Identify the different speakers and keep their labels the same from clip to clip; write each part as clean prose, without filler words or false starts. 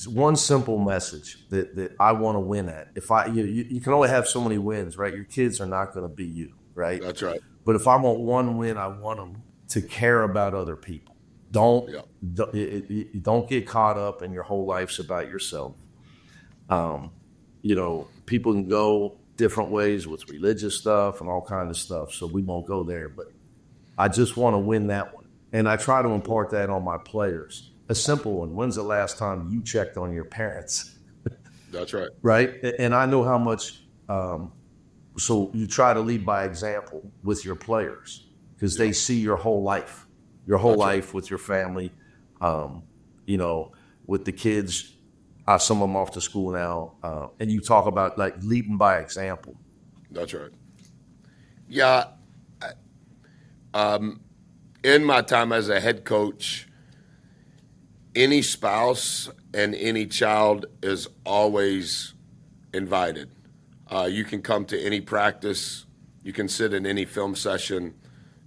Speaker 1: one simple message that I want to win at. If you can only have so many wins, right? Your kids are not going to be you, right?
Speaker 2: That's right.
Speaker 1: But if I want one win, I want them to care about other people. Don't
Speaker 2: Yeah.
Speaker 1: don't get caught up in your whole life's about yourself. People can go different ways with religious stuff and all kinds of stuff, so we won't go there. But I just want to win that one, and I try to impart that on my players. A simple one: when's the last time you checked on your parents?
Speaker 2: That's right.
Speaker 1: Right? And I know how much. So you try to lead by example with your players because they see your whole life, with your family, with the kids. Some of them off to school now, and you talk about like leading by example.
Speaker 2: That's right. Yeah. In my time as a head coach, any spouse and any child is always invited. You can come to any practice. You can sit in any film session.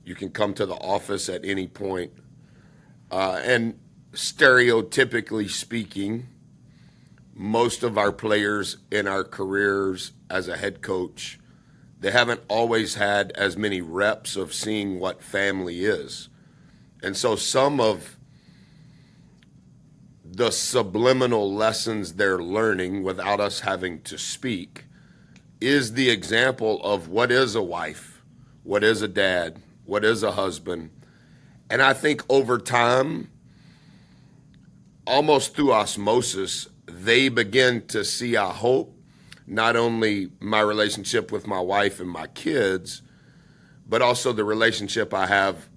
Speaker 2: You can come to the office at any point. And stereotypically speaking, most of our players in our careers as a head coach, they haven't always had as many reps of seeing what family is. And so some of the subliminal lessons they're learning without us having to speak is the example of what is a wife, what is a dad, what is a husband. And I think over time, almost through osmosis, they begin to see, I hope, not only my relationship with my wife and my kids, but also the relationship I have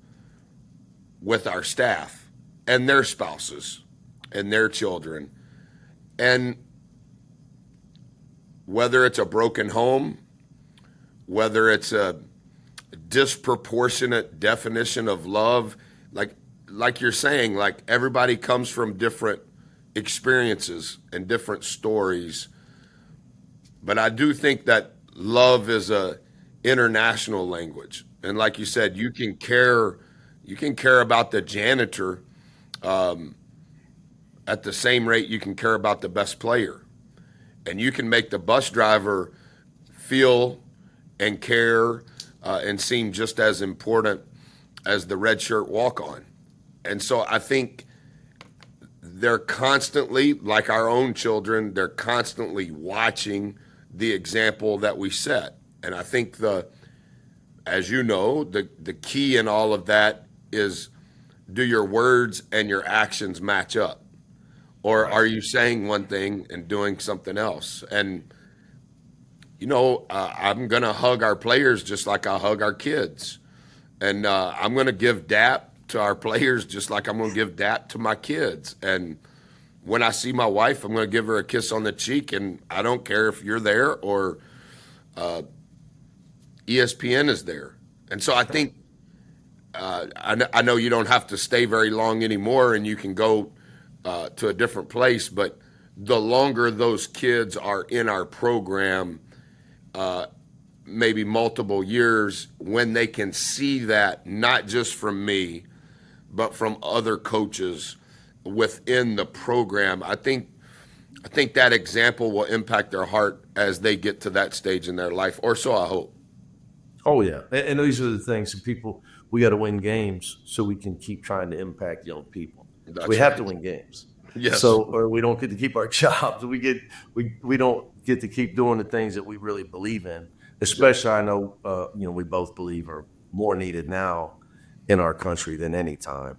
Speaker 2: with our staff and their spouses and their children. And whether it's a broken home, whether it's a disproportionate definition of love, like you're saying, like everybody comes from different experiences and different stories. But I do think that love is a international language. And like you said, you can care about the janitor at the same rate you can care about the best player. And you can make the bus driver feel and care and seem just as important as the red shirt walk-on. And so I think they're constantly, like our own children, they're constantly watching the example that we set. And I think as you know, the key in all of that is, do your words and your actions match up? Or are you saying one thing and doing something else? And, I'm going to hug our players just like I hug our kids. And I'm going to give dap to our players just like I'm going to give dap to my kids. And when I see my wife, I'm going to give her a kiss on the cheek. And I don't care if you're there or ESPN is there. And so I think I know you don't have to stay very long anymore and you can go to a different place, but the longer those kids are in our program, maybe multiple years, when they can see that not just from me, but from other coaches within the program, I think that example will impact their heart as they get to that stage in their life, or so I hope.
Speaker 1: Oh yeah, and these are the things. We got to win games so we can keep trying to impact young people. We have to win games.
Speaker 2: Yes.
Speaker 1: So, or we don't get to keep our jobs. We don't get to keep doing the things that we really believe in. Especially, I know, we both believe are more needed now in our country than any time.